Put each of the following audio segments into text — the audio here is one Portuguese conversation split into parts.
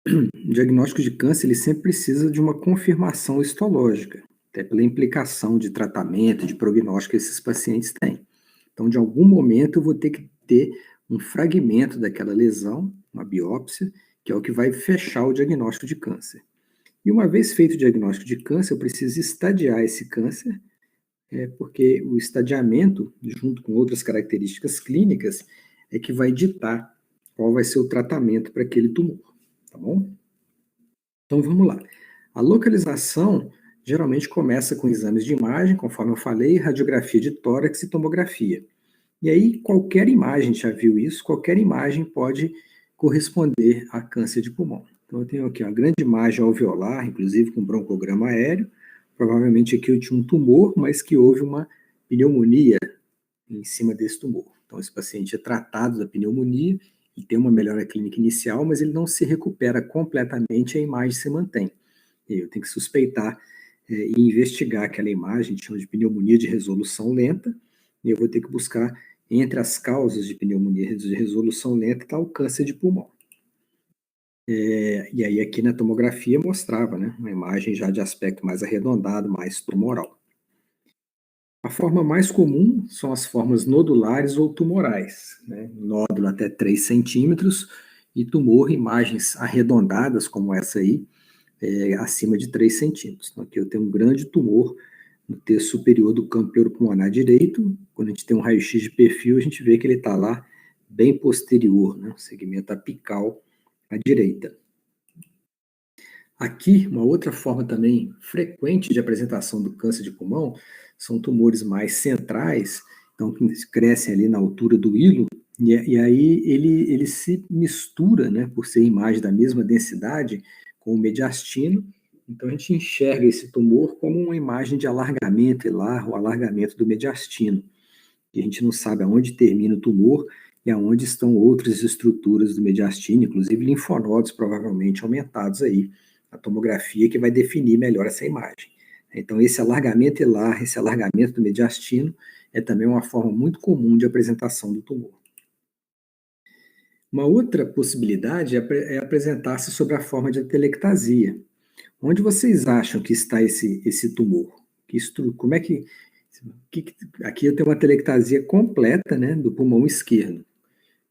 O diagnóstico de câncer ele sempre precisa de uma confirmação histológica, até pela implicação de tratamento, de prognóstico que esses pacientes têm. Então, de algum momento, eu vou ter que ter um fragmento daquela lesão, uma biópsia, que é o que vai fechar o diagnóstico de câncer. E uma vez feito o diagnóstico de câncer, eu preciso estadiar esse câncer, porque o estadiamento, junto com outras características clínicas, é que vai ditar qual vai ser o tratamento para aquele tumor, tá bom? Então vamos lá. A localização geralmente começa com exames de imagem, conforme eu falei, radiografia de tórax e tomografia. E aí qualquer imagem, já viu isso, qualquer imagem pode corresponder a câncer de pulmão. Então eu tenho aqui uma grande imagem alveolar, inclusive com broncograma aéreo. Provavelmente aqui eu tinha um tumor, mas que houve uma pneumonia em cima desse tumor. Então esse paciente é tratado da pneumonia e tem uma melhora clínica inicial, mas ele não se recupera completamente, a imagem se mantém. E aí eu tenho que suspeitar e investigar aquela imagem, a gente chama de pneumonia de resolução lenta, e eu vou ter que buscar entre as causas de pneumonia de resolução lenta está o câncer de pulmão. E aí aqui na tomografia mostrava, né, uma imagem já de aspecto mais arredondado, mais tumoral. A forma mais comum são as formas nodulares ou tumorais, né? Nódulo até 3 centímetros e tumor, imagens arredondadas como essa aí, acima de 3 centímetros. Então aqui eu tenho um grande tumor no terço superior do campo pleuropulmonar direito. Quando a gente tem um raio-x de perfil, a gente vê que ele está lá bem posterior, né? O segmento apical à direita. Aqui, uma outra forma também frequente de apresentação do câncer de pulmão são tumores mais centrais, então que crescem ali na altura do hilo, e aí ele se mistura, né, por ser imagem da mesma densidade, com o mediastino. Então a gente enxerga esse tumor como uma imagem de alargamento hilar, o alargamento do mediastino. E a gente não sabe aonde termina o tumor e aonde estão outras estruturas do mediastino, inclusive linfonodos provavelmente aumentados aí. A tomografia que vai definir melhor essa imagem. Então esse alargamento hilar, esse alargamento do mediastino é também uma forma muito comum de apresentação do tumor. Uma outra possibilidade é apresentar-se sobre a forma de atelectasia. Onde vocês acham que está esse tumor? Como é que aqui eu tenho uma atelectasia completa, né, do pulmão esquerdo.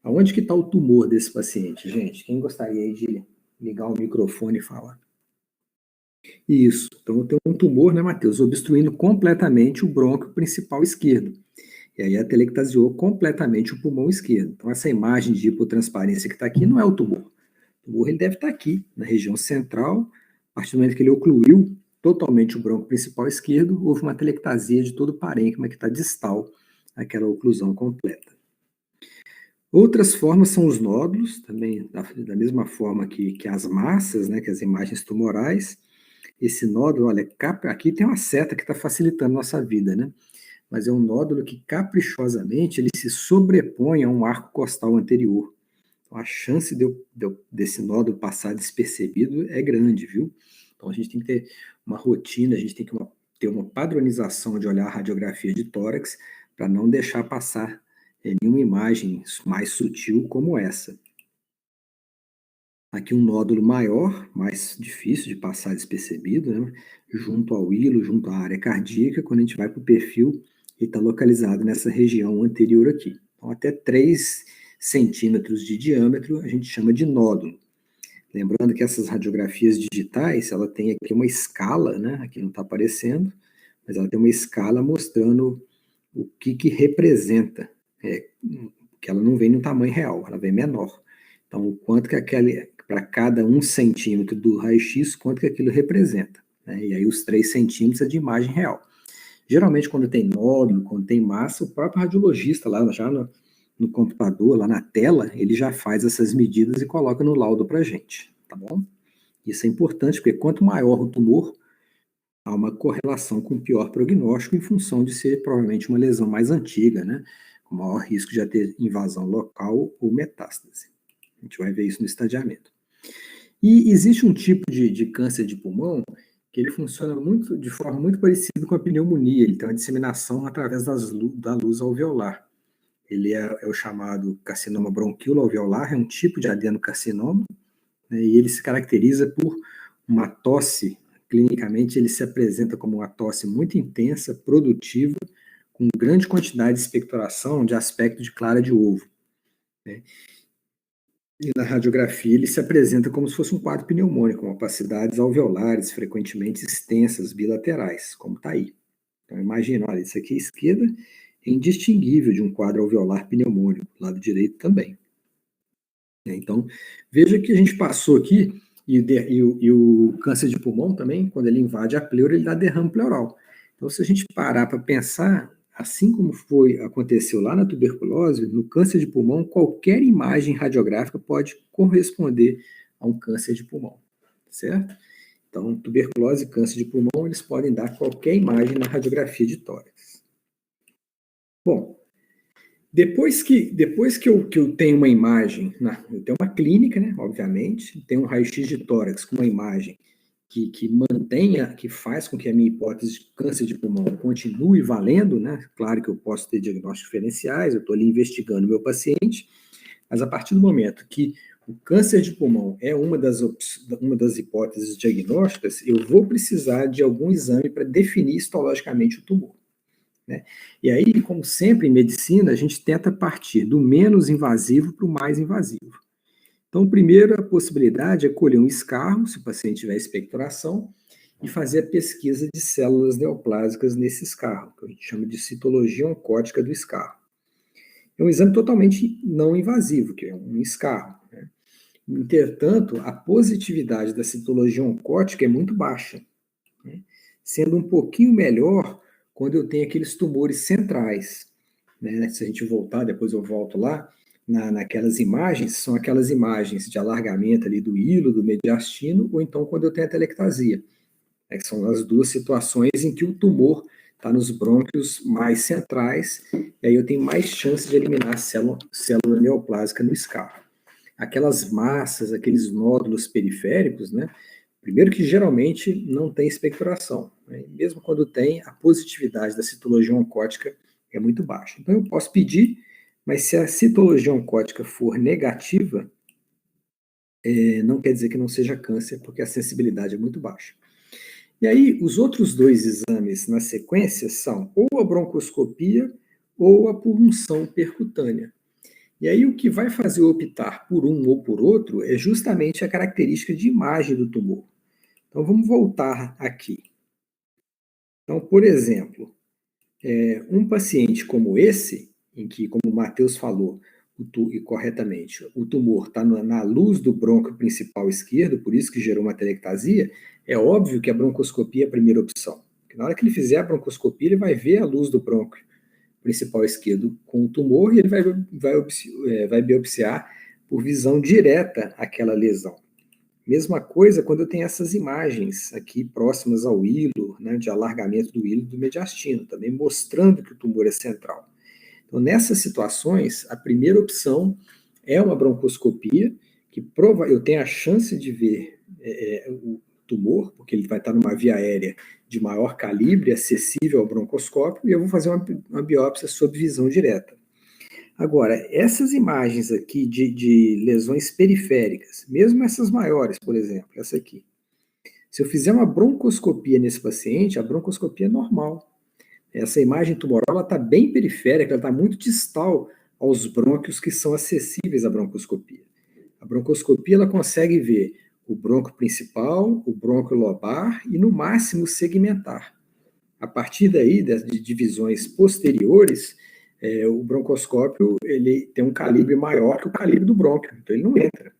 Aonde que está o tumor desse paciente, gente? Quem gostaria aí de ligar o microfone e falar? Isso. Então eu tenho um tumor, né, Matheus, obstruindo completamente o brônquio principal esquerdo. E aí atelectasiou completamente o pulmão esquerdo. Então essa imagem de hipotransparência que está aqui não é o tumor. O tumor ele deve estar aqui, na região central. A partir do momento que ele ocluiu totalmente o brônquio principal esquerdo, houve uma atelectasia de todo o parênquima que está distal àquela oclusão completa. Outras formas são os nódulos, também da mesma forma que as massas, né, que as imagens tumorais. Esse nódulo, olha, aqui tem uma seta que está facilitando a nossa vida, né? Mas é um nódulo que caprichosamente ele se sobrepõe a um arco costal anterior. Então a chance desse nódulo passar despercebido é grande, viu? Então a gente tem que ter uma rotina, a gente tem que ter uma padronização de olhar a radiografia de tórax para não deixar passar nenhuma imagem mais sutil como essa. Aqui um nódulo maior, mais difícil de passar despercebido, né? Junto ao hilo, junto à área cardíaca. Quando a gente vai para o perfil, ele está localizado nessa região anterior aqui. Então, até 3 centímetros de diâmetro a gente chama de nódulo. Lembrando que essas radiografias digitais, ela tem aqui uma escala, né? Aqui não está aparecendo, mas ela tem uma escala mostrando o que representa, que ela não vem no tamanho real, ela vem menor. Então, o quanto que para cada 1 centímetro do raio-x, quanto que aquilo representa, né? E aí os 3 centímetros é de imagem real. Geralmente, quando tem nódulo, quando tem massa, o próprio radiologista lá já no computador, lá na tela, ele já faz essas medidas e coloca no laudo para a gente, tá bom? Isso é importante, porque quanto maior o tumor, há uma correlação com pior prognóstico em função de ser provavelmente uma lesão mais antiga, né? Com maior risco de já ter invasão local ou metástase. A gente vai ver isso no estadiamento. E existe um tipo de câncer de pulmão que ele funciona de forma muito parecida com a pneumonia. Ele tem uma disseminação através da luz alveolar. Ele é o chamado carcinoma bronquíolo alveolar, é um tipo de adenocarcinoma. né, e ele se caracteriza por uma tosse, clinicamente ele se apresenta como uma tosse muito intensa, produtiva, com grande quantidade de expectoração de aspecto de clara de ovo, né? E na radiografia ele se apresenta como se fosse um quadro pneumônico, com opacidades alveolares frequentemente extensas, bilaterais, como está aí. Então imagina, olha, isso aqui à esquerda é indistinguível de um quadro alveolar pneumônico, lado direito também. Então, veja que a gente passou aqui, e o câncer de pulmão também, quando ele invade a pleura, ele dá derrame pleural. Então, se a gente parar para pensar, assim como aconteceu lá na tuberculose, no câncer de pulmão, qualquer imagem radiográfica pode corresponder a um câncer de pulmão, certo? Então, tuberculose e câncer de pulmão, eles podem dar qualquer imagem na radiografia de tórax. Bom, depois que eu tenho uma imagem, eu tenho uma clínica, né, obviamente, tenho um raio-x de tórax com uma imagem que mantenha, que faz com que a minha hipótese de câncer de pulmão continue valendo, né? Claro que eu posso ter diagnósticos diferenciais, eu estou ali investigando o meu paciente, mas a partir do momento que o câncer de pulmão é uma das hipóteses diagnósticas, eu vou precisar de algum exame para definir histologicamente o tumor, né? E aí, como sempre em medicina, a gente tenta partir do menos invasivo para o mais invasivo. Então, primeiro, a possibilidade é colher um escarro, se o paciente tiver expectoração, e fazer a pesquisa de células neoplásicas nesse escarro, que a gente chama de citologia oncótica do escarro. É um exame totalmente não invasivo, que é um escarro, né? Entretanto, a positividade da citologia oncótica é muito baixa, né? Sendo um pouquinho melhor quando eu tenho aqueles tumores centrais, né? Se a gente voltar, depois eu volto lá, naquelas imagens, são aquelas imagens de alargamento ali do hilo, do mediastino, ou então quando eu tenho a telectasia, né? Que são as duas situações em que o tumor está nos brônquios mais centrais, e aí eu tenho mais chance de eliminar a célula neoplásica no escarro. Aquelas massas, aqueles nódulos periféricos, né? Primeiro que geralmente não tem expectoração, né? Mesmo quando tem, a positividade da citologia oncótica é muito baixa. Então eu posso pedir, mas se a citologia oncótica for negativa, não quer dizer que não seja câncer, porque a sensibilidade é muito baixa. E aí, os outros dois exames na sequência são ou a broncoscopia ou a punção percutânea. E aí, o que vai fazer eu optar por um ou por outro é justamente a característica de imagem do tumor. Então, vamos voltar aqui. Então, por exemplo, um paciente como esse, em que, como o Matheus falou, e corretamente, o tumor está na luz do brônquio principal esquerdo, por isso que gerou uma telectasia, é óbvio que a broncoscopia é a primeira opção. Porque na hora que ele fizer a broncoscopia, ele vai ver a luz do brônquio principal esquerdo com o tumor e ele vai biopsiar por visão direta aquela lesão. Mesma coisa quando eu tenho essas imagens aqui próximas ao hilo, né, de alargamento do hilo do mediastino, também mostrando que o tumor é central. Então, nessas situações, a primeira opção é uma broncoscopia, que eu tenho a chance de ver o tumor, porque ele vai estar numa via aérea de maior calibre, acessível ao broncoscópio, e eu vou fazer uma biópsia sob visão direta. Agora, essas imagens aqui de lesões periféricas, mesmo essas maiores, por exemplo, essa aqui, se eu fizer uma broncoscopia nesse paciente, a broncoscopia é normal. Essa imagem tumoral está bem periférica, ela está muito distal aos brônquios que são acessíveis à broncoscopia. A broncoscopia ela consegue ver o brônquio principal, o brônquio lobar e, no máximo, segmentar. A partir daí, de divisões posteriores, o broncoscópio ele tem um calibre maior que o calibre do brônquio, então ele não entra,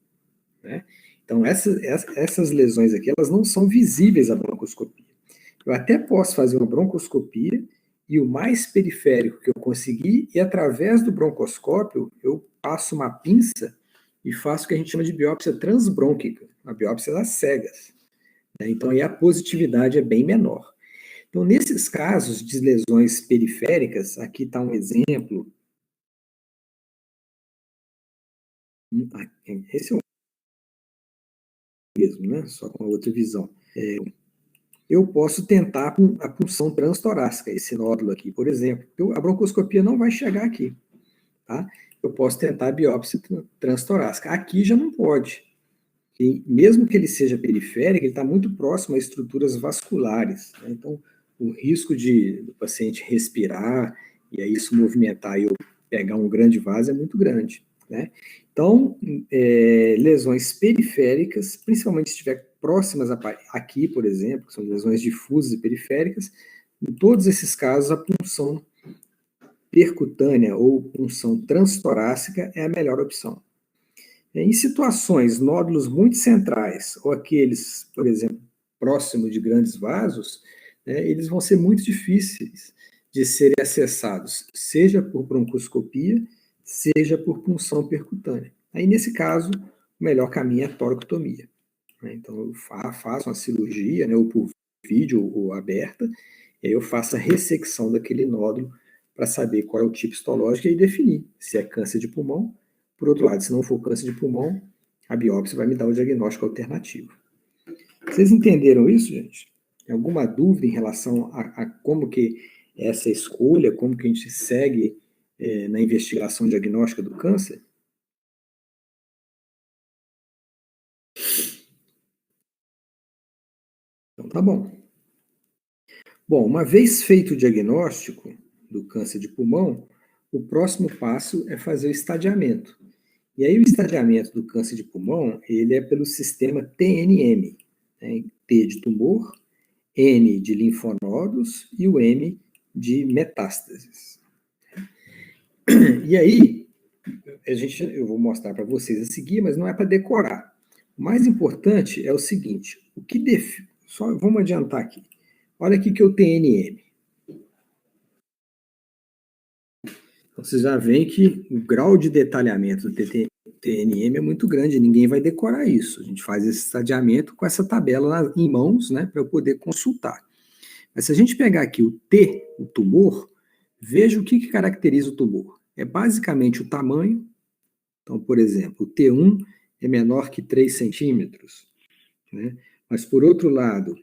né? Então, essas lesões aqui, elas não são visíveis à broncoscopia. Eu até posso fazer uma broncoscopia e o mais periférico que eu conseguir, e através do broncoscópio, eu passo uma pinça e faço o que a gente chama de biópsia transbrônquica, a biópsia das cegas, né? Então, aí a positividade é bem menor. Então, nesses casos de lesões periféricas, aqui está um exemplo. Esse é o mesmo, né? Só com outra visão. Eu posso tentar a punção transtorácica, esse nódulo aqui, por exemplo. A broncoscopia não vai chegar aqui, tá? Eu posso tentar a biópsia transtorácica. Aqui já não pode. E mesmo que ele seja periférico, ele está muito próximo a estruturas vasculares, né? Então, o risco do paciente respirar e aí isso movimentar e eu pegar um grande vaso é muito grande, né? Então, lesões periféricas, principalmente se estiver próximas aqui, por exemplo, que são lesões difusas e periféricas, em todos esses casos, a punção percutânea ou punção transtorácica é a melhor opção. Em situações, nódulos muito centrais, ou aqueles, por exemplo, próximo de grandes vasos, né, eles vão ser muito difíceis de serem acessados, seja por broncoscopia, seja por punção percutânea. Aí, nesse caso, o melhor caminho é a toracotomia, né? Então, eu faço uma cirurgia, né, ou por vídeo ou aberta, e aí eu faço a ressecção daquele nódulo para saber qual é o tipo histológico e definir se é câncer de pulmão. Por outro lado, se não for câncer de pulmão, a biópsia vai me dar o diagnóstico alternativo. Vocês entenderam isso, gente? Tem alguma dúvida em relação a como que é essa escolha, como que a gente segue na investigação diagnóstica do câncer? Então tá bom. Bom, uma vez feito o diagnóstico do câncer de pulmão, o próximo passo é fazer o estadiamento. E aí o estadiamento do câncer de pulmão, ele é pelo sistema TNM, né? T de tumor, N de linfonodos e o M de metástases. E aí, eu vou mostrar para vocês a seguir, mas não é para decorar. O mais importante é o seguinte, só vamos adiantar aqui. Olha aqui que é o TNM. Então, vocês já veem que o grau de detalhamento do TNM é muito grande, ninguém vai decorar isso. A gente faz esse estadiamento com essa tabela em mãos, né, para eu poder consultar. Mas se a gente pegar aqui o T, o tumor, veja o que caracteriza o tumor. É basicamente o tamanho. Então, por exemplo, o T1 é menor que 3 centímetros, né? Mas, por outro lado,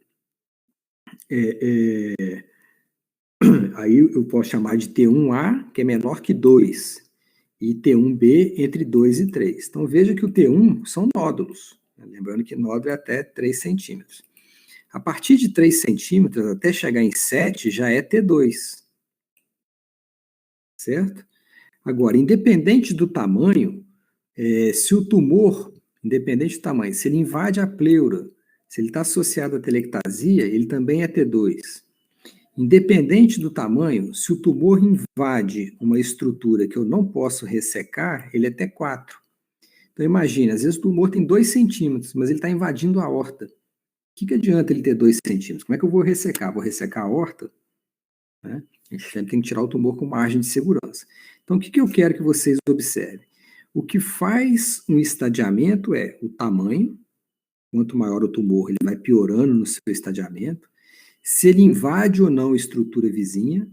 aí eu posso chamar de T1A, que é menor que 2, e T1B entre 2 e 3. Então, veja que o T1 são nódulos, né? Lembrando que nódulo é até 3 centímetros. A partir de 3 centímetros, até chegar em 7, já é T2, certo? Agora, independente do tamanho, se o tumor, independente do tamanho, se ele invade a pleura, se ele está associado à telectasia, ele também é T2. Independente do tamanho, se o tumor invade uma estrutura que eu não posso ressecar, ele é T4. Então imagina, às vezes o tumor tem 2 centímetros, mas ele está invadindo a aorta. O que adianta ele ter 2 centímetros? Como é que eu vou ressecar? Vou ressecar a aorta? Né? A gente sempre tem que tirar o tumor com margem de segurança. Então o que eu quero que vocês observem? O que faz um estadiamento é o tamanho. Quanto maior o tumor, ele vai piorando no seu estadiamento. Se ele invade ou não a estrutura vizinha,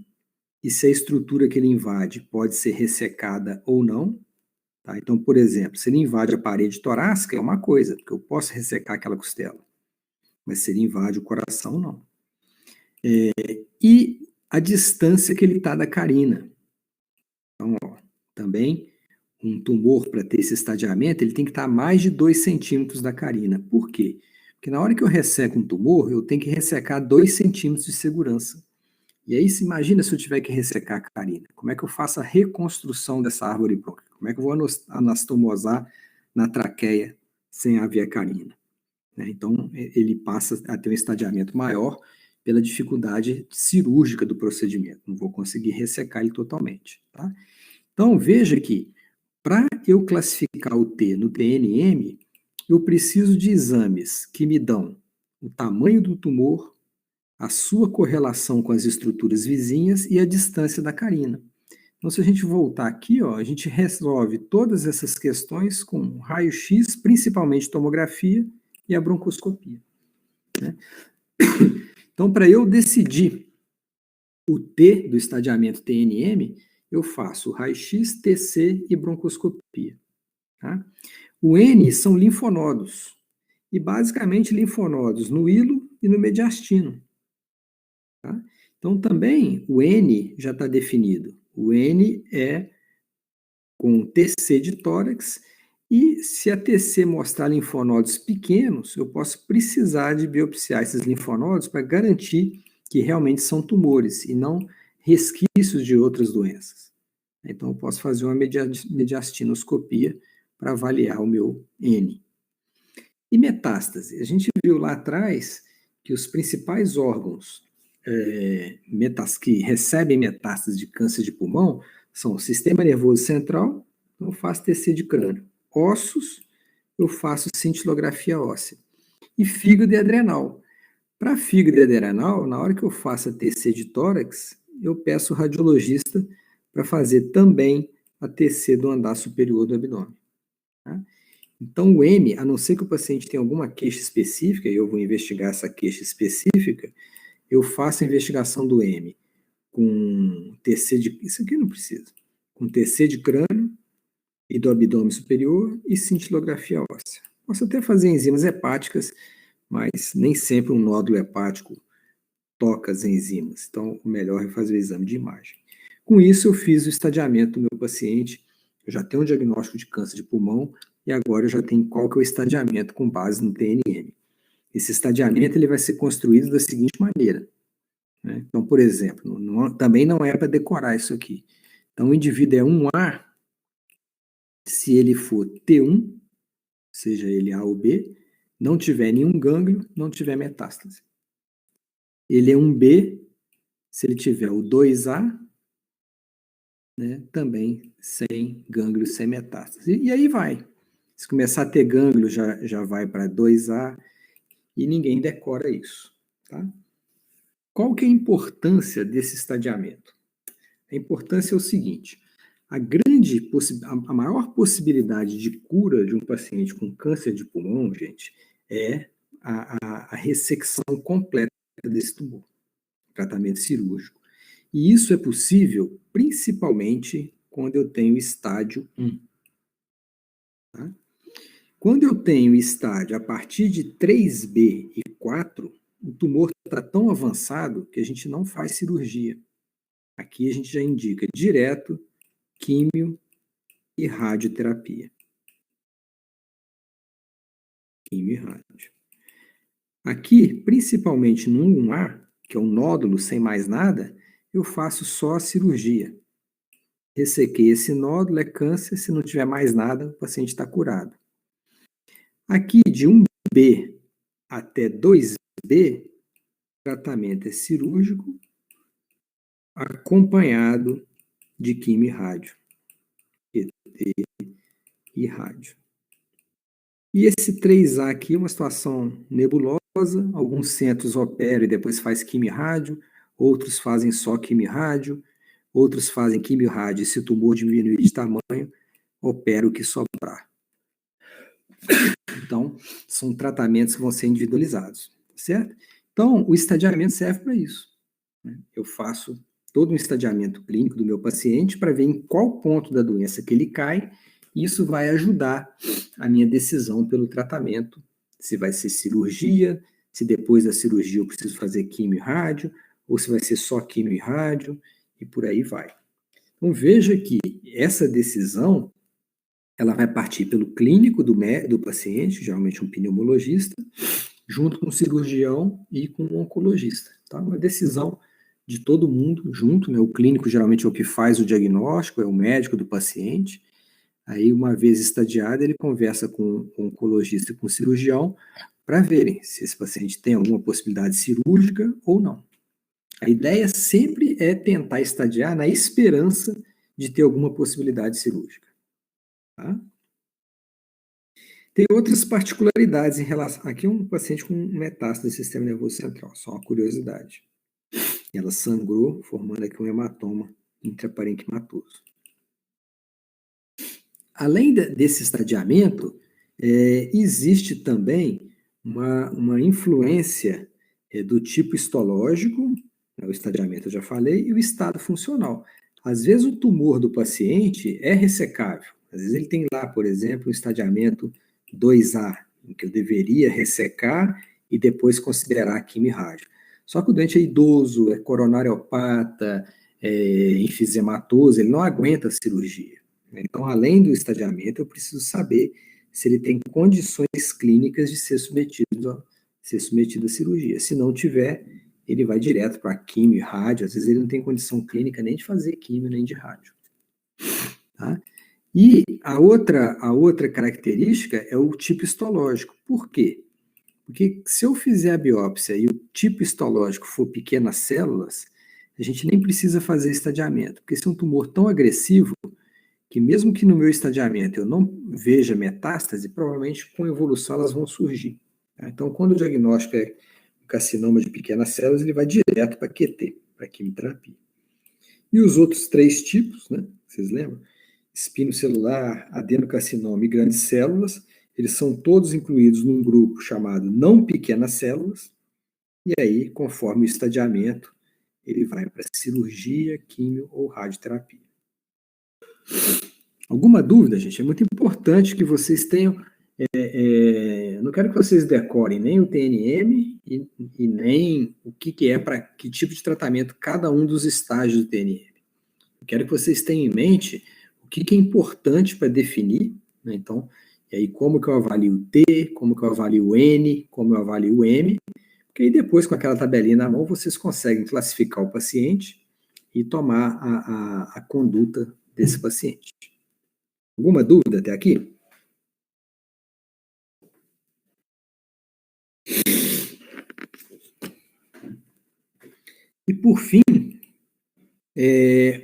e se a estrutura que ele invade pode ser ressecada ou não. Tá? Então, por exemplo, se ele invade a parede torácica, é uma coisa, porque eu posso ressecar aquela costela. Mas se ele invade o coração, não. E a distância que ele está da carina. Então, também, um tumor, para ter esse estadiamento, ele tem que estar a mais de 2 centímetros da carina. Por quê? Porque na hora que eu resseco um tumor, eu tenho que ressecar 2 centímetros de segurança. E aí, imagina se eu tiver que ressecar a carina. Como é que eu faço a reconstrução dessa árvore brônquica? Como é que eu vou anastomosar na traqueia sem a via carina? Né? Então, ele passa a ter um estadiamento maior pela dificuldade cirúrgica do procedimento. Não vou conseguir ressecar ele totalmente. Tá? Então, veja que, para eu classificar o T no TNM, eu preciso de exames que me dão o tamanho do tumor, a sua correlação com as estruturas vizinhas e a distância da carina. Então, se a gente voltar aqui, ó, a gente resolve todas essas questões com raio-x, principalmente tomografia e a broncoscopia. Né? Então, para eu decidir o T do estadiamento TNM, eu faço raio-x, TC e broncoscopia. Tá? O N são linfonodos, e basicamente linfonodos no hilo e no mediastino. Tá? Então, também o N já está definido. O N é com TC de tórax E se a TC mostrar linfonodos pequenos, eu posso precisar de biopsiar esses linfonodos para garantir que realmente são tumores e não resquícios de outras doenças. Então, eu posso fazer uma mediastinoscopia para avaliar o meu N. E metástase? A gente viu lá atrás que os principais órgãos que recebem metástase de câncer de pulmão são o sistema nervoso central, então eu faço TC de crânio. Ossos, eu faço cintilografia óssea. E fígado e adrenal. Para fígado e adrenal, na hora que eu faço a TC de tórax, eu peço o radiologista para fazer também a TC do andar superior do abdômen. Tá? Então, o M, a não ser que o paciente tenha alguma queixa específica, e eu vou investigar essa queixa específica, eu faço a investigação do M com TC de... Isso aqui não precisa. Com TC de crânio e do abdômen superior e cintilografia óssea. Posso até fazer enzimas hepáticas, mas nem sempre um nódulo hepático toca as enzimas. Então, o melhor é fazer o exame de imagem. Com isso, eu fiz o estadiamento do meu paciente. Eu já tenho um diagnóstico de câncer de pulmão e agora eu já tenho qual que é o estadiamento com base no TNM. Esse estadiamento ele vai ser construído da seguinte maneira. Né? Então, por exemplo, também não é para decorar isso aqui. Então, o indivíduo é 1A se ele for T1, seja ele A ou B, não tiver nenhum gânglio, não tiver metástase. Ele é 1B se ele tiver o 2A, né, também sem gânglio, sem metástase. E aí vai. Se começar a ter gânglio, já vai para 2A e ninguém decora isso. Tá? Qual que é a importância desse estadiamento? A importância é o seguinte: a maior possibilidade de cura de um paciente com câncer de pulmão, gente, é a ressecção completa desse tumor, tratamento cirúrgico. E isso é possível principalmente quando eu tenho estádio 1. Tá? Quando eu tenho estádio a partir de 3B e 4, o tumor está tão avançado que a gente não faz cirurgia. Aqui a gente já indica direto químio e radioterapia. Químio e rádio. Aqui, principalmente no 1A, que é um nódulo sem mais nada, eu faço só a cirurgia. Ressequei esse nódulo, é câncer, se não tiver mais nada, o paciente está curado. Aqui, de 1B até 2B, o tratamento é cirúrgico, acompanhado de quimio e rádio. PT e rádio. E esse 3A aqui é uma situação nebulosa, alguns centros operam e depois faz quimio e rádio, outros fazem só quimio e rádio, outros fazem quimio e rádio e se o tumor diminuir de tamanho, opera o que sobrar. Então, são tratamentos que vão ser individualizados, certo? Então, o estadiamento serve para isso. Né? Eu faço todo um estadiamento clínico do meu paciente para ver em qual ponto da doença que ele cai, e isso vai ajudar a minha decisão pelo tratamento, se vai ser cirurgia, se depois da cirurgia eu preciso fazer quimio e rádio, ou se vai ser só quimio e rádio, e por aí vai. Então, veja que essa decisão ela vai partir pelo clínico do paciente, geralmente um pneumologista, junto com o cirurgião e com o oncologista. Tá? Uma decisão de todo mundo junto, né? O clínico geralmente é o que faz o diagnóstico, é o médico do paciente. Aí, uma vez estadiado, ele conversa com o oncologista e com o cirurgião para verem se esse paciente tem alguma possibilidade cirúrgica ou não. A ideia sempre é tentar estadiar na esperança de ter alguma possibilidade cirúrgica. Tá? Tem outras particularidades em relação... Aqui é um paciente com metástase do sistema nervoso central, só uma curiosidade. Ela sangrou, formando aqui um hematoma intraparenquimatoso. Além desse estadiamento, existe também uma influência do tipo histológico, né, o estadiamento eu já falei, e o estado funcional. Às vezes o tumor do paciente é ressecável. Às vezes ele tem lá, por exemplo, um estadiamento 2A, em que eu deveria ressecar e depois considerar quimio e rádio. Só que o doente é idoso, é coronariopata, é enfisematoso, ele não aguenta a cirurgia. Então, além do estadiamento, eu preciso saber se ele tem condições clínicas de ser submetido à cirurgia. Se não tiver, ele vai direto para químio e rádio. Às vezes ele não tem condição clínica nem de fazer químio nem de rádio. Tá? E a outra característica é o tipo histológico. Por quê? Porque se eu fizer a biópsia e o tipo histológico for pequenas células, a gente nem precisa fazer estadiamento, porque se é um tumor tão agressivo, que mesmo que no meu estadiamento eu não veja metástase, provavelmente com evolução elas vão surgir. Tá? Então, quando o diagnóstico é um carcinoma de pequenas células, ele vai direto para QT, para quimioterapia. E os outros 3 tipos, né? Vocês lembram? Espinocelular, adenocarcinoma e grandes células, eles são todos incluídos num grupo chamado não pequenas células, e aí, conforme o estadiamento, ele vai para cirurgia, químio ou radioterapia. Alguma dúvida, gente? É muito importante que vocês tenham. Não quero que vocês decorem nem o TNM e nem o que é para que tipo de tratamento cada um dos estágios do TNM. Eu quero que vocês tenham em mente o que é importante para definir, né? Então, e aí como que eu avalio o T, como que eu avalio o N, como eu avalio o M, porque aí depois com aquela tabelinha na mão vocês conseguem classificar o paciente e tomar a conduta desse paciente. Alguma dúvida até aqui? E por fim,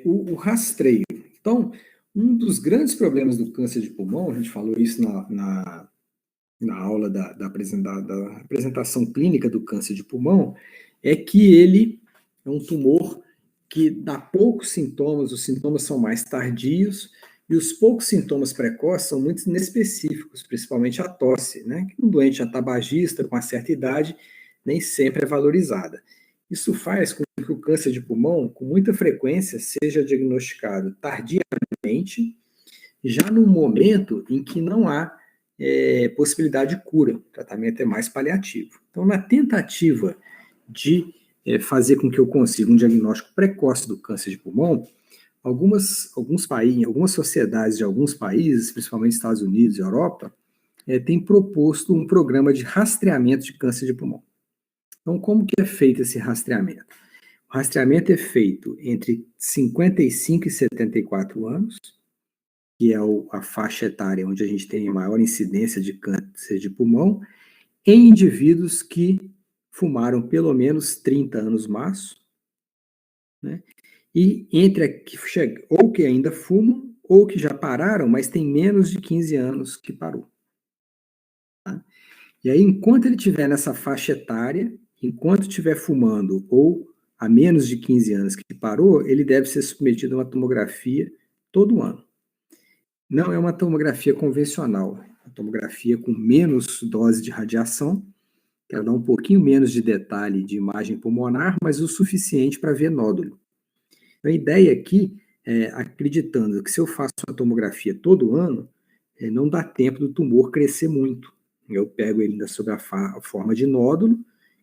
o rastreio. Então, um dos grandes problemas do câncer de pulmão, a gente falou isso na aula da apresentação clínica do câncer de pulmão, é que ele é um tumor que dá poucos sintomas, os sintomas são mais tardios, e os poucos sintomas precoces são muito inespecíficos, principalmente a tosse, né? Que um doente já tabagista, com uma certa idade, nem sempre é valorizada. Isso faz com que o câncer de pulmão, com muita frequência, seja diagnosticado tardiamente, já no momento em que não há possibilidade de cura. O tratamento é mais paliativo. Então, na tentativa de fazer com que eu consiga um diagnóstico precoce do câncer de pulmão, algumas sociedades de alguns países, principalmente Estados Unidos e Europa, têm proposto um programa de rastreamento de câncer de pulmão. Então, como que é feito esse rastreamento? O rastreamento é feito entre 55 e 74 anos, que é a faixa etária onde a gente tem maior incidência de câncer de pulmão, em indivíduos que fumaram pelo menos 30 anos maço, né? E ou que ainda fumam, ou que já pararam, mas tem menos de 15 anos que parou. Tá? E aí, enquanto ele estiver nessa faixa etária, enquanto estiver fumando ou há menos de 15 anos que parou, ele deve ser submetido a uma tomografia todo ano. Não é uma tomografia convencional, é uma tomografia com menos dose de radiação, que ela dá um pouquinho menos de detalhe de imagem pulmonar, mas o suficiente para ver nódulo. A ideia aqui é, acreditando que se eu faço uma tomografia todo ano, não dá tempo do tumor crescer muito. Eu pego ele ainda sob a forma de nódulo,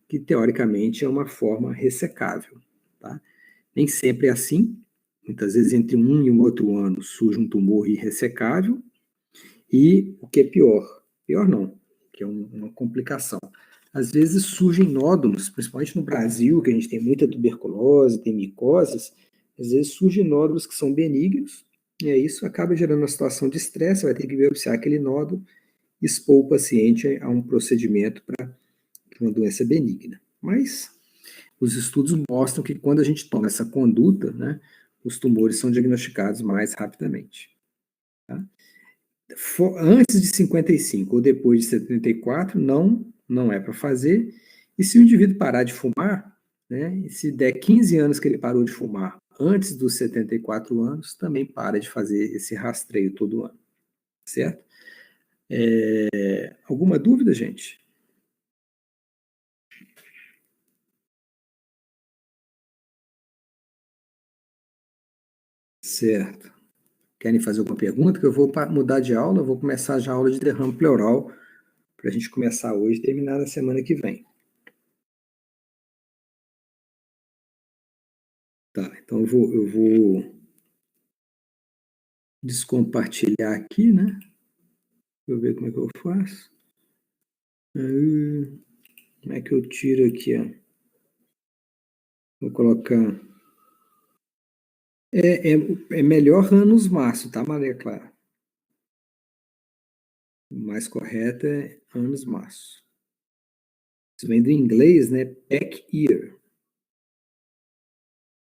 que teoricamente é uma forma ressecável. Tá? Nem sempre é assim. Muitas vezes entre um e um outro ano surge um tumor irressecável. E o que é pior não, que é uma complicação. Às vezes surgem nódulos, principalmente no Brasil, que a gente tem muita tuberculose, tem micoses, às vezes surgem nódulos que são benignos, e aí isso acaba gerando uma situação de estresse, vai ter que biopsiar aquele nódulo, expor o paciente a um procedimento para uma doença benigna. Mas os estudos mostram que quando a gente toma essa conduta, né, os tumores são diagnosticados mais rapidamente. Tá? Antes de 55 ou depois de 74, não é para fazer. E se o indivíduo parar de fumar, né, e se der 15 anos que ele parou de fumar antes dos 74 anos, também para de fazer esse rastreio todo ano, certo? Alguma dúvida, gente? Certo. Querem fazer alguma pergunta? Que eu vou mudar de aula, vou começar já a aula de derrame pleural, para a gente começar hoje e terminar na semana que vem. Tá, então eu vou descompartilhar aqui, né? Deixa eu ver como é que eu faço. Aí, como é que eu tiro aqui, ó? Vou colocar. É melhor anos março, tá, Maria Clara? O mais correto é anos março. Isso vem do inglês, né? Pack year.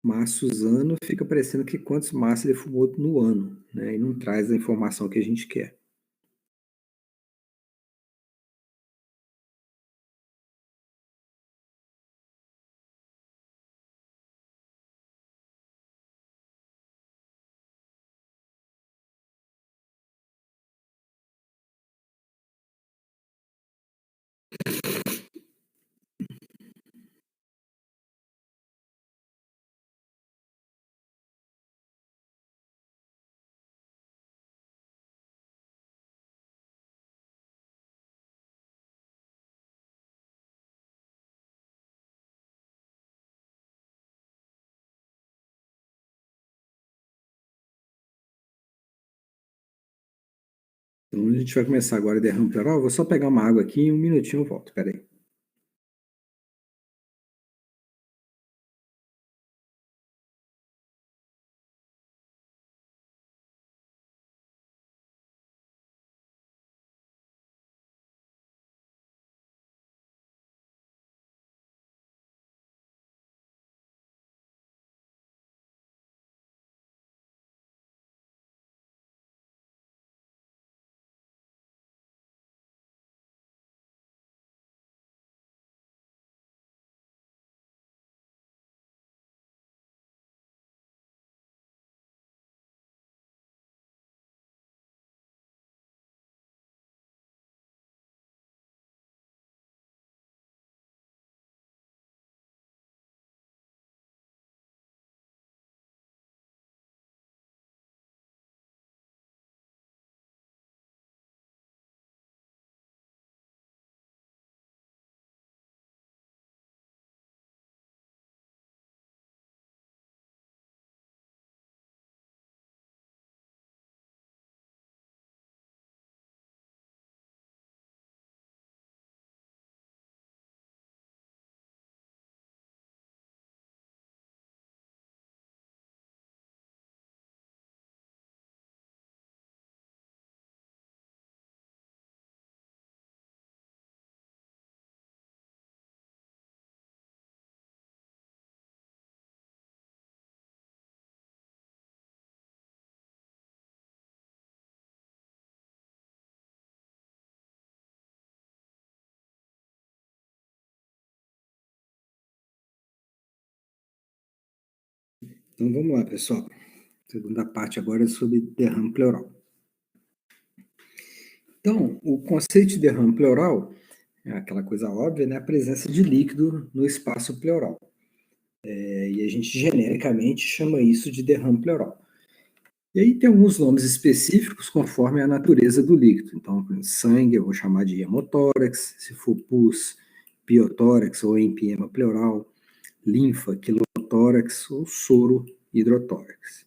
Marços ano fica parecendo que quantos maços ele fumou no ano, né? E não traz a informação que a gente quer. Então a gente vai começar agora o derrame pleural. Vou só pegar uma água aqui e um minutinho eu volto. Peraí. Então vamos lá, pessoal. Segunda parte agora é sobre derrame pleural. Então, o conceito de derrame pleural é aquela coisa óbvia, né? A presença de líquido no espaço pleural. E a gente genericamente chama isso de derrame pleural. E aí tem alguns nomes específicos conforme a natureza do líquido. Então, sangue eu vou chamar de hemotórax, se for pus, piotórax ou empiema pleural, linfa, quilotórax ou soro hidrotórax.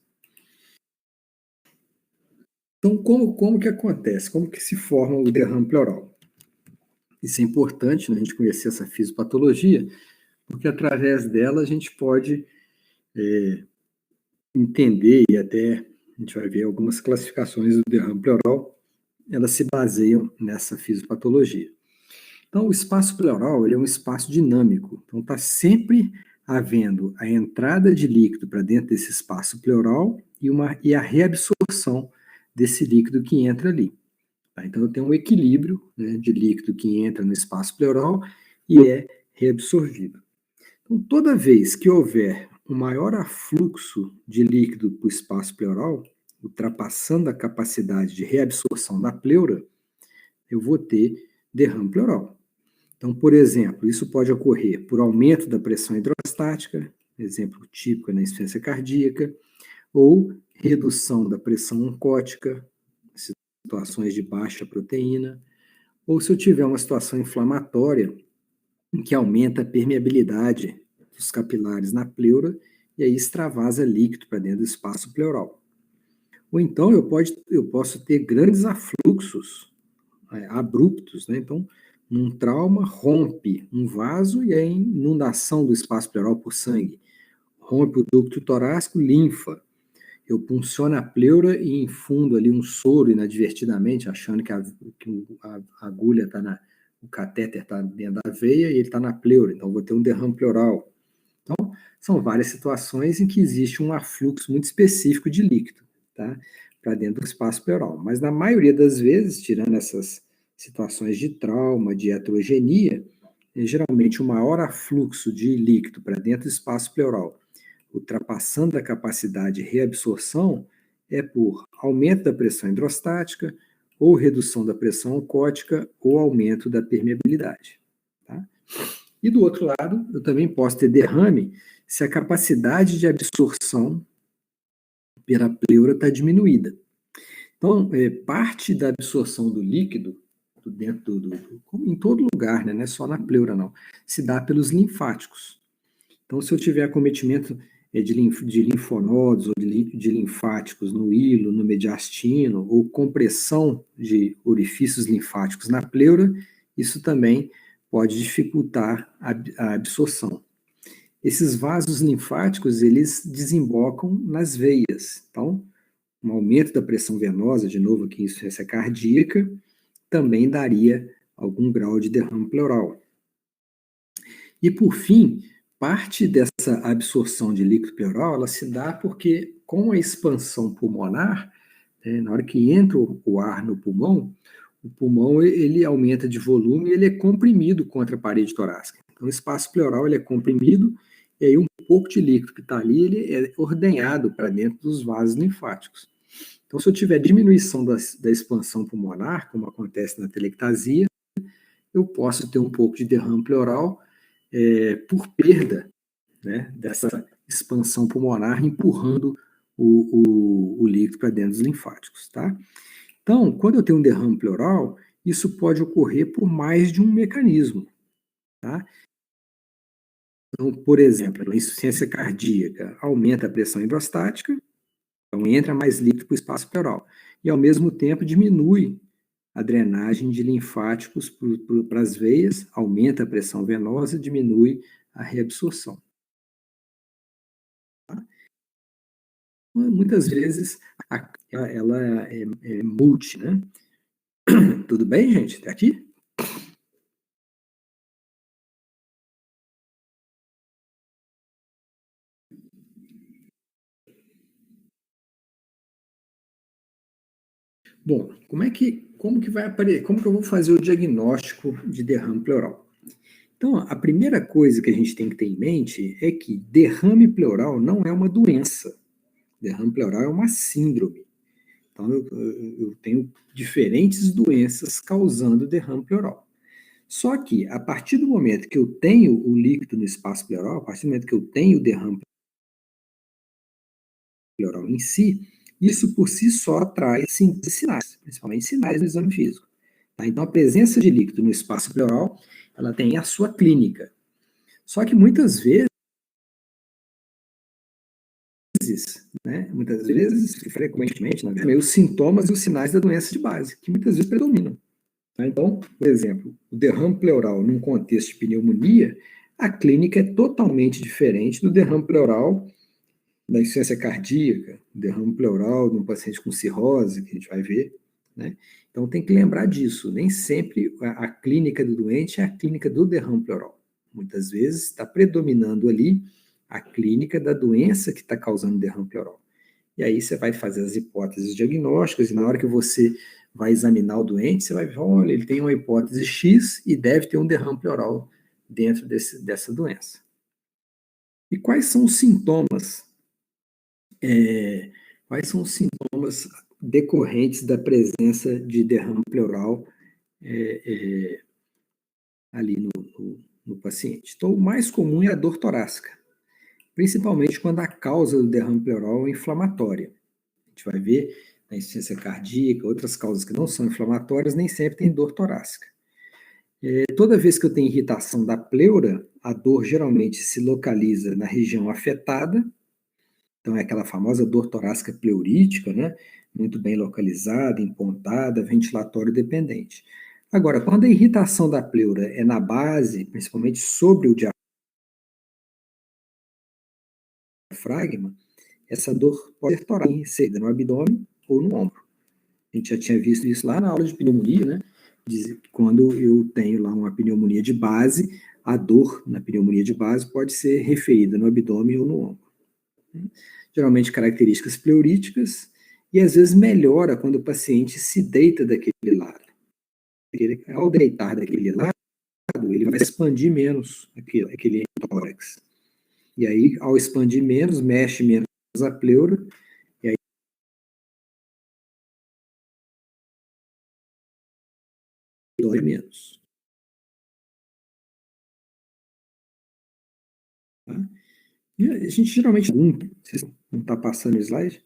Então, como que acontece? Como que se forma o derrame pleural? Isso é importante, né, a gente conhecer essa fisiopatologia, porque através dela a gente pode entender e até a gente vai ver algumas classificações do derrame pleural, elas se baseiam nessa fisiopatologia. Então, o espaço pleural ele é um espaço dinâmico, então está sempre havendo a entrada de líquido para dentro desse espaço pleural e a reabsorção desse líquido que entra ali. Tá? Então, eu tenho um equilíbrio, né, de líquido que entra no espaço pleural e é reabsorvido. Então, toda vez que houver um maior afluxo de líquido para o espaço pleural, ultrapassando a capacidade de reabsorção da pleura, eu vou ter derrame pleural. Então, por exemplo, isso pode ocorrer por aumento da pressão hidrostática, exemplo típico na insuficiência cardíaca, ou redução da pressão oncótica, situações de baixa proteína, ou se eu tiver uma situação inflamatória em que aumenta a permeabilidade dos capilares na pleura e aí extravasa líquido para dentro do espaço pleural. Ou então eu posso ter grandes afluxos, abruptos, né? Então, num trauma, rompe um vaso e a inundação do espaço pleural por sangue. Rompe o ducto torácico, linfa. Eu punciono a pleura e infundo ali um soro inadvertidamente, achando que a agulha está o catéter está dentro da veia e ele está na pleura, então vou ter um derrame pleural. Então, são várias situações em que existe um afluxo muito específico de líquido, tá? Para dentro do espaço pleural. Mas na maioria das vezes, tirando essas situações de trauma, de heterogenia, geralmente o maior afluxo de líquido para dentro do espaço pleural, ultrapassando a capacidade de reabsorção, é por aumento da pressão hidrostática, ou redução da pressão oncótica, ou aumento da permeabilidade. Tá? E do outro lado, eu também posso ter derrame se a capacidade de absorção pela pleura está diminuída. Então, parte da absorção do líquido, dentro como em todo lugar, né, não é só na pleura não, se dá pelos linfáticos. Então, se eu tiver acometimento de linfonodos ou de linfáticos no hilo, no mediastino, ou compressão de orifícios linfáticos na pleura, isso também pode dificultar a absorção. Esses vasos linfáticos, eles desembocam nas veias. Então, um aumento da pressão venosa, de novo aqui, insuficiência cardíaca, também daria algum grau de derrame pleural. E, por fim, parte dessa absorção de líquido pleural, ela se dá porque, com a expansão pulmonar, na hora que entra o ar no pulmão, o pulmão ele aumenta de volume e ele é comprimido contra a parede torácica. Então, o espaço pleural ele é comprimido e aí um pouco de líquido que está ali, ele é ordenhado para dentro dos vasos linfáticos. Então, se eu tiver diminuição da expansão pulmonar, como acontece na telectasia, eu posso ter um pouco de derrame pleural por perda, né, dessa expansão pulmonar empurrando o líquido para dentro dos linfáticos. Tá? Então, quando eu tenho um derrame pleural, isso pode ocorrer por mais de um mecanismo. Tá? Então, por exemplo, a insuficiência cardíaca aumenta a pressão hidrostática, então entra mais líquido para o espaço pleural. E, ao mesmo tempo, diminui a drenagem de linfáticos para as veias, aumenta a pressão venosa, diminui a reabsorção. Tá? Muitas vezes ela é multi, né? Tudo bem, gente? Até aqui? Bom, como que vai aparecer? Como que eu vou fazer o diagnóstico de derrame pleural? Então, a primeira coisa que a gente tem que ter em mente é que derrame pleural não é uma doença. Derrame pleural é uma síndrome. Então, eu tenho diferentes doenças causando derrame pleural. Só que, a partir do momento que eu tenho o líquido no espaço pleural, a partir do momento que eu tenho o derrame pleural em si, isso por si só traz sinais, principalmente sinais no exame físico. Tá? Então, a presença de líquido no espaço pleural, ela tem a sua clínica. Só que muitas vezes, frequentemente, na verdade, os sintomas e os sinais da doença de base, que muitas vezes predominam. Tá? Então, por exemplo, o derrame pleural num contexto de pneumonia, a clínica é totalmente diferente do derrame pleural da insuficiência cardíaca, derrame pleural de um paciente com cirrose, que a gente vai ver, né? Então tem que lembrar disso, nem sempre a clínica do doente é a clínica do derrame pleural. Muitas vezes está predominando ali a clínica da doença que está causando derrame pleural. E aí você vai fazer as hipóteses diagnósticas e na hora que você vai examinar o doente, você vai ver, olha, ele tem uma hipótese X e deve ter um derrame pleural dentro dessa doença. E quais são os sintomas quais são os sintomas decorrentes da presença de derrame pleural ali no paciente? Então, o mais comum é a dor torácica, principalmente quando a causa do derrame pleural é inflamatória. A gente vai ver na insuficiência cardíaca, outras causas que não são inflamatórias, nem sempre tem dor torácica. Toda vez que eu tenho irritação da pleura, a dor geralmente se localiza na região afetada. Então, é aquela famosa dor torácica pleurítica, né? muito bem localizada, empontada, ventilatório dependente. Agora, quando a irritação da pleura é na base, principalmente sobre o diafragma, essa dor pode ser torácica, seja no abdômen ou no ombro. A gente já tinha visto isso lá na aula de pneumonia, né? Quando eu tenho lá uma pneumonia de base, a dor na pneumonia de base pode ser referida no abdômen ou no ombro. Geralmente características pleuríticas, e às vezes melhora quando o paciente se deita daquele lado. Ao deitar daquele lado, ele vai expandir menos aquele tórax. E aí, ao expandir menos, mexe menos a pleura, e aí dói menos. Tá? E a gente geralmente vocês não está passando o slide?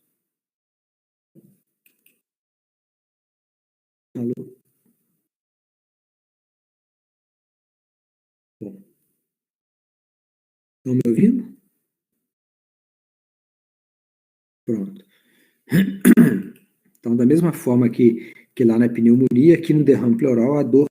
Alô? Bom, estão me ouvindo? Pronto. Então, da mesma forma que lá na pneumonia, aqui no derrame pleural, a dor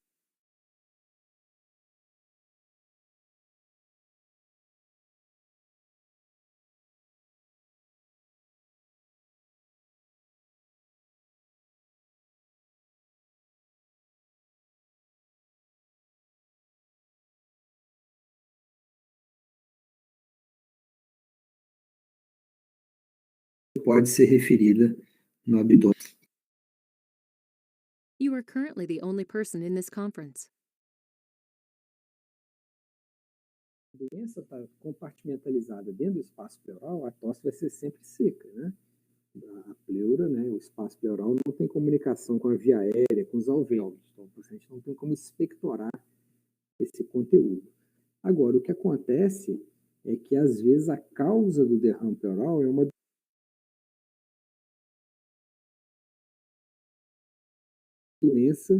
pode ser referida no abdômen. You are currently the only person in this conference. A doença está compartimentalizada dentro do espaço pleural, a tosse vai ser sempre seca, né? A pleura, né, o espaço pleural não tem comunicação com a via aérea, com os alvéolos, então o paciente não tem como expectorar esse conteúdo. Agora, o que acontece é que, às vezes, a causa do derrame pleural é uma doença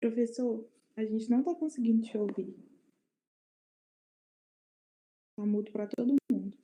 Professor, a gente não está conseguindo te ouvir. Tá mudo para todo mundo.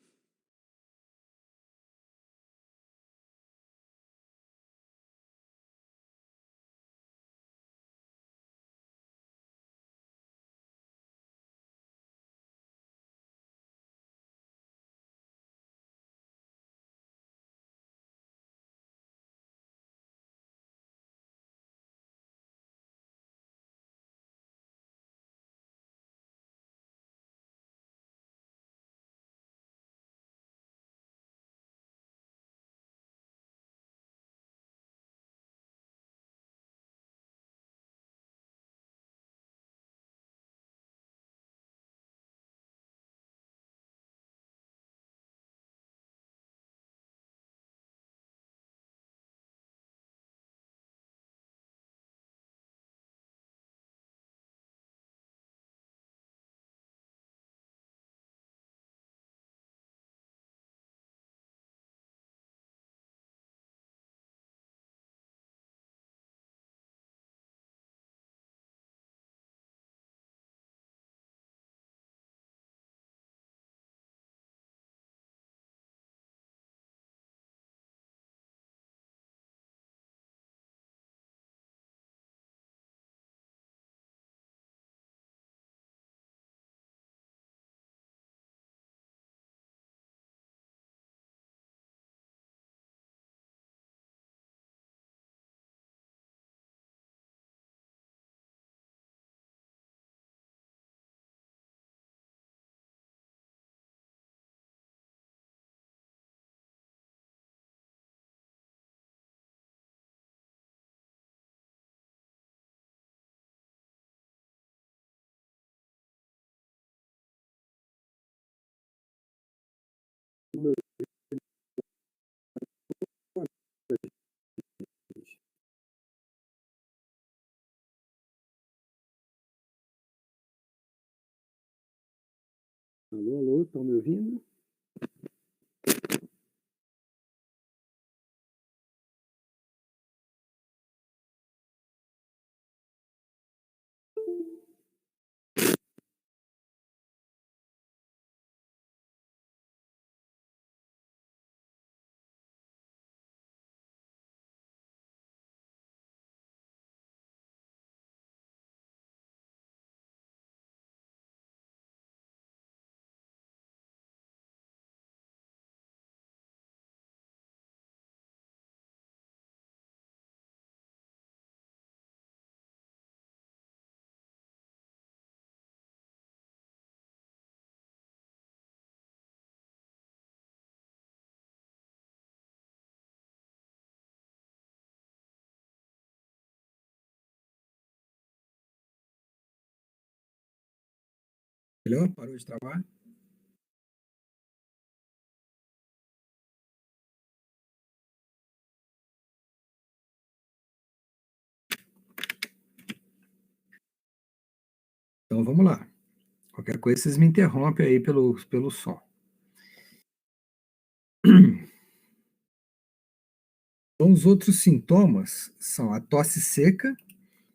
estão me ouvindo? Melhor? Parou de trabalhar? Então vamos lá. Qualquer coisa vocês me interrompem aí pelo som. Então, os outros sintomas são a tosse seca,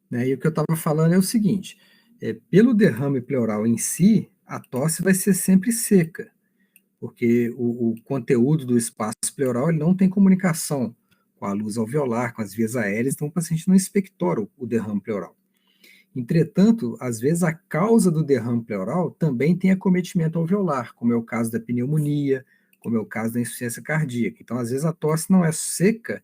né? E o que eu estava falando é o seguinte: pelo derrame pleural em si, a tosse vai ser sempre seca, porque o conteúdo do espaço pleural ele não tem comunicação com a luz alveolar, com as vias aéreas, então o paciente não expectora o derrame pleural. Entretanto, às vezes a causa do derrame pleural também tem acometimento alveolar, como é o caso da pneumonia, como é o caso da insuficiência cardíaca. Então, às vezes a tosse não é seca,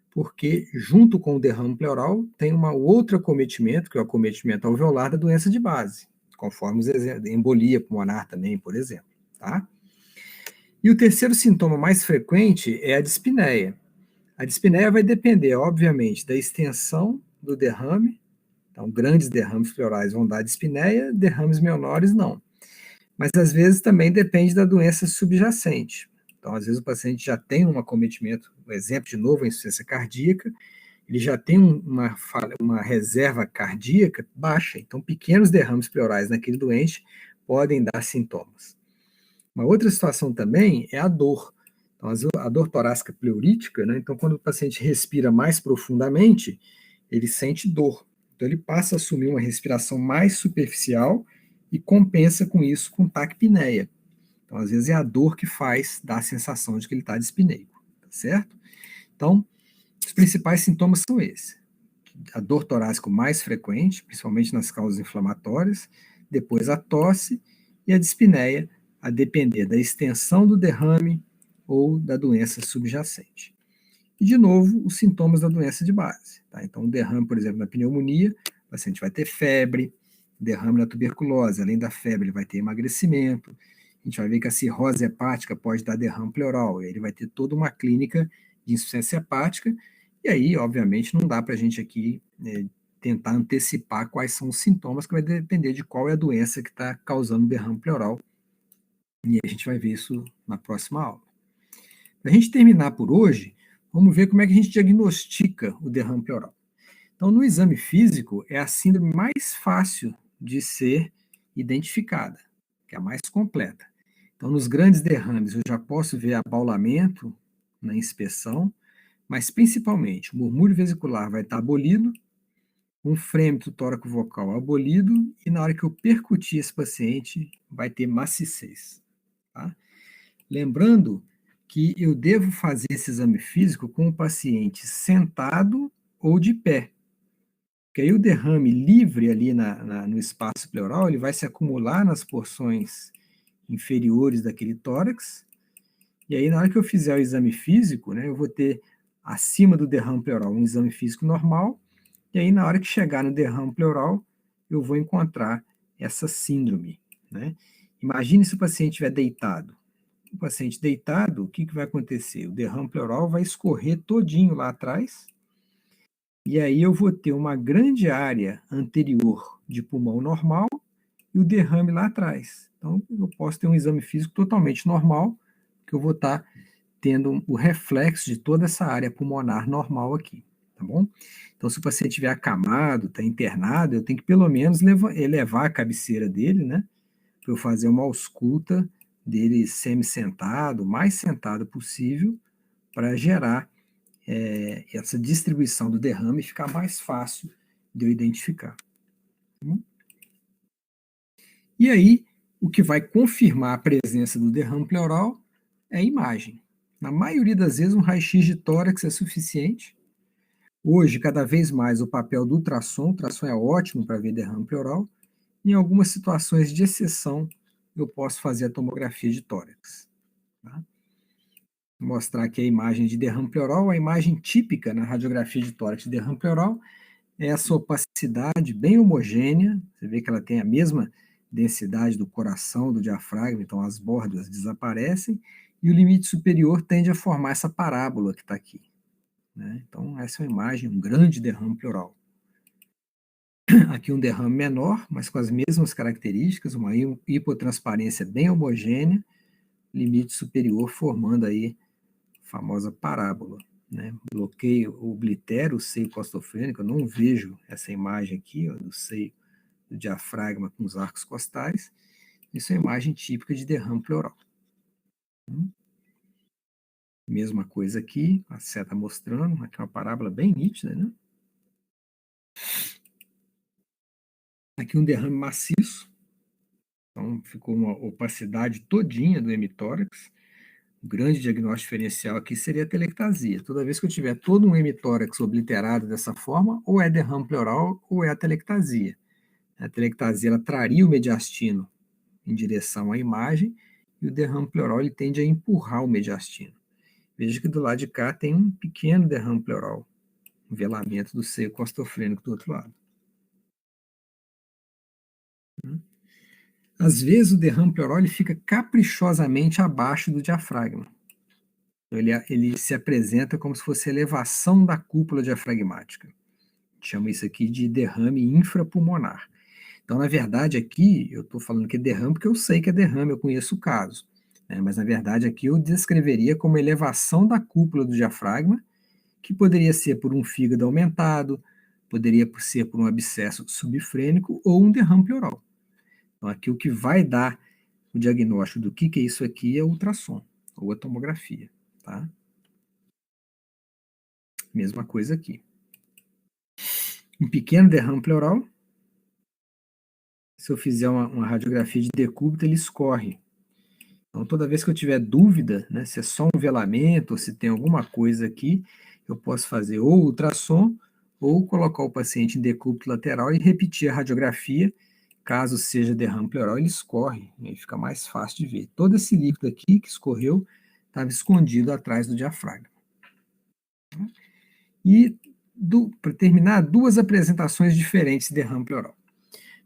porque junto com o derrame pleural tem um outro acometimento, que é o acometimento alveolar da doença de base, conforme os exemplos, embolia pulmonar também, por exemplo, tá? E o terceiro sintoma mais frequente é a dispneia. A dispneia vai depender, obviamente, da extensão do derrame. Então, grandes derrames pleurais vão dar dispneia, derrames menores não. Mas às vezes também depende da doença subjacente. Então, às vezes o paciente já tem um acometimento, um exemplo de novo, a insuficiência cardíaca, ele já tem uma reserva cardíaca baixa. Então, pequenos derrames pleurais naquele doente podem dar sintomas. Uma outra situação também é a dor. Então, a dor torácica pleurítica, né? Então, quando o paciente respira mais profundamente, ele sente dor. Então, ele passa a assumir uma respiração mais superficial e compensa com isso com taquipneia. Então, às vezes, é a dor que faz dar a sensação de que ele está dispneico, tá certo? Então, os principais sintomas são esses. A dor torácica mais frequente, principalmente nas causas inflamatórias, depois a tosse e a dispneia, a depender da extensão do derrame ou da doença subjacente. E, de novo, os sintomas da doença de base. Tá? Então, o derrame, por exemplo, na pneumonia, o paciente vai ter febre, derrame na tuberculose, além da febre, ele vai ter emagrecimento, a gente vai ver que a cirrose hepática pode dar derrame pleural, e aí ele vai ter toda uma clínica de insuficiência hepática, e aí, obviamente, não dá para a gente aqui tentar antecipar quais são os sintomas, que vai depender de qual é a doença que está causando derrame pleural, e a gente vai ver isso na próxima aula. Para a gente terminar por hoje, vamos ver como é que a gente diagnostica o derrame pleural. Então, no exame físico, é a síndrome mais fácil de ser identificada, que é a mais completa. Então, nos grandes derrames, eu já posso ver abaulamento na inspeção, mas principalmente o murmúrio vesicular vai estar abolido, um frêmito tóraco-vocal abolido, e na hora que eu percutir esse paciente, vai ter maciçez. Tá? Lembrando que eu devo fazer esse exame físico com o paciente sentado ou de pé. Porque aí o derrame livre ali no espaço pleural, ele vai se acumular nas porções inferiores daquele tórax, e aí na hora que eu fizer o exame físico, né, eu vou ter acima do derrame pleural um exame físico normal, e aí na hora que chegar no derrame pleural, eu vou encontrar essa síndrome. Né? Imagine se o paciente estiver deitado. O paciente deitado, o que vai acontecer? O derrame pleural vai escorrer todinho lá atrás, e aí eu vou ter uma grande área anterior de pulmão normal e o derrame lá atrás. Então, eu posso ter um exame físico totalmente normal, que eu vou estar tendo o reflexo de toda essa área pulmonar normal aqui, tá bom? Então, se o paciente estiver acamado, está internado, eu tenho que pelo menos elevar a cabeceira dele, né, para eu fazer uma ausculta dele semi-sentado, o mais sentado possível, para gerar essa distribuição do derrame e ficar mais fácil de eu identificar. E aí, o que vai confirmar a presença do derrame pleural é a imagem. Na maioria das vezes, um raio-x de tórax é suficiente. Hoje, cada vez mais, o papel do ultrassom. O ultrassom é ótimo para ver derrame pleural. Em algumas situações de exceção, eu posso fazer a tomografia de tórax. Tá? Vou mostrar aqui a imagem de derrame pleural. A imagem típica na radiografia de tórax de derrame pleural é essa opacidade bem homogênea. Você vê que ela tem a mesma densidade do coração, do diafragma, então as bordas desaparecem, e o limite superior tende a formar essa parábola que está aqui. Né? Então, essa é uma imagem, um grande derrame pleural. Aqui um derrame menor, mas com as mesmas características, uma hipotransparência bem homogênea, limite superior formando aí a famosa parábola. Né? Bloqueio, oblitero o seio costofrênico, eu não vejo essa imagem aqui, ó, do seio do diafragma com os arcos costais. Isso é a imagem típica de derrame pleural. Mesma coisa aqui, a seta mostrando, aqui uma parábola bem nítida, né? Aqui um derrame maciço, então ficou uma opacidade todinha do hemitórax. O grande diagnóstico diferencial aqui seria a telectasia. Toda vez que eu tiver todo um hemitórax obliterado dessa forma, ou é derrame pleural ou é a telectasia. A telectasia ela traria o mediastino em direção à imagem e o derrame pleural ele tende a empurrar o mediastino. Veja que do lado de cá tem um pequeno derrame pleural, um velamento do seio costofrênico do outro lado. Às vezes o derrame pleural ele fica caprichosamente abaixo do diafragma. Ele se apresenta como se fosse elevação da cúpula diafragmática. Chama isso aqui de derrame infrapulmonar. Então, na verdade, aqui eu estou falando que é derrame porque eu sei que é derrame, eu conheço o caso. Né? Mas, na verdade, aqui eu descreveria como elevação da cúpula do diafragma, que poderia ser por um fígado aumentado, poderia ser por um abscesso subfrênico ou um derrame pleural. Então, aqui o que vai dar o diagnóstico do que é isso aqui é o ultrassom ou a tomografia. Tá? Mesma coisa aqui. Um pequeno derrame pleural. Se eu fizer uma radiografia de decúbito, ele escorre. Então, toda vez que eu tiver dúvida, né, se é só um velamento ou se tem alguma coisa aqui, eu posso fazer ou ultrassom ou colocar o paciente em decúbito lateral e repetir a radiografia. Caso seja derrame pleural, ele escorre, aí fica mais fácil de ver. Todo esse líquido aqui que escorreu estava escondido atrás do diafragma. E, para terminar, duas apresentações diferentes de derrame pleural.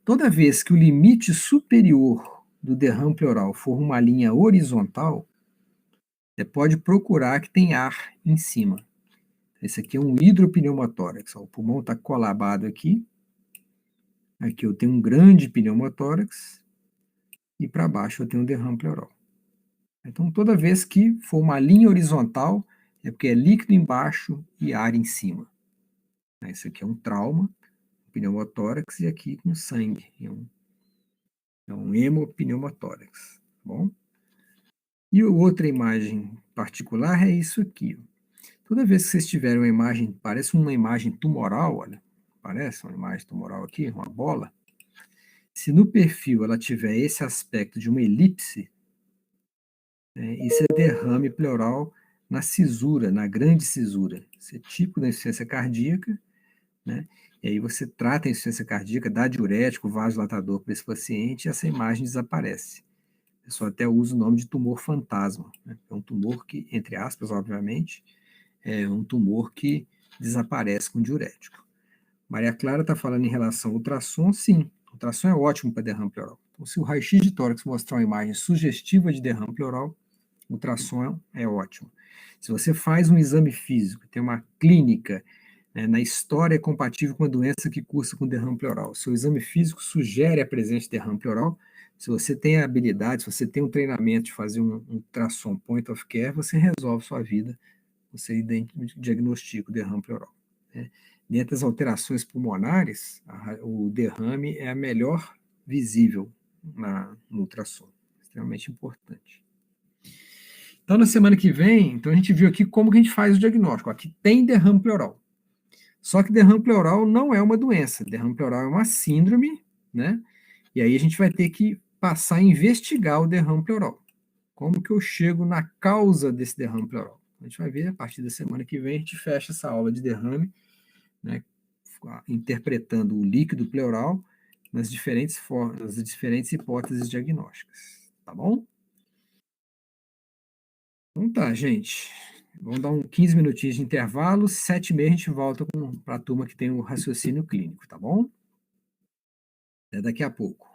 Toda vez que o limite superior do derrame pleural for uma linha horizontal, você pode procurar que tem ar em cima. Esse aqui é um hidropneumotórax. O pulmão está colabado aqui. Aqui eu tenho um grande pneumotórax. E para baixo eu tenho um derrame pleural. Então, toda vez que for uma linha horizontal, é porque é líquido embaixo e ar em cima. Esse aqui é um trauma, pneumotórax, e aqui com sangue. É um hemopneumotórax. Tá bom? E outra imagem particular é isso aqui. Toda vez que vocês tiverem uma imagem, parece uma imagem tumoral, olha, parece uma imagem tumoral aqui, uma bola. Se no perfil ela tiver esse aspecto de uma elipse, isso é derrame pleural na cisura, na grande cisura. Isso é típico da insuficiência cardíaca, né? E aí você trata a insuficiência cardíaca, dá diurético, vasodilatador para esse paciente e essa imagem desaparece. A pessoa até usa o nome de tumor fantasma. Né? É um tumor que, entre aspas, obviamente, é um tumor que desaparece com diurético. Maria Clara está falando em relação ao ultrassom, sim. O ultrassom é ótimo para derrame pleural. Então, se o raio-x de tórax mostrar uma imagem sugestiva de derrame pleural, o ultrassom é ótimo. Se você faz um exame físico, tem uma clínica, né, na história é compatível com a doença que cursa com derrame pleural, se o exame físico sugere a presença de derrame pleural, se você tem a habilidade, se você tem um treinamento de fazer um ultrassom point of care, você resolve sua vida, você diagnostica o derrame pleural. Né? Dentre as alterações pulmonares, o derrame é a melhor visível no ultrassom, extremamente extremamente importante. Então, na semana que vem, então a gente viu aqui como que a gente faz o diagnóstico. Aqui tem derrame pleural. Só que derrame pleural não é uma doença. Derrame pleural é uma síndrome, né? E aí a gente vai ter que passar a investigar o derrame pleural. Como que eu chego na causa desse derrame pleural? A gente vai ver a partir da semana que vem, a gente fecha essa aula de derrame, né? Interpretando o líquido pleural nas diferentes formas, nas diferentes hipóteses diagnósticas. Tá bom? Então tá, gente. Vamos dar 15 minutinhos de intervalo. 7h30 a gente volta para a turma que tem o raciocínio clínico, tá bom? Até daqui a pouco.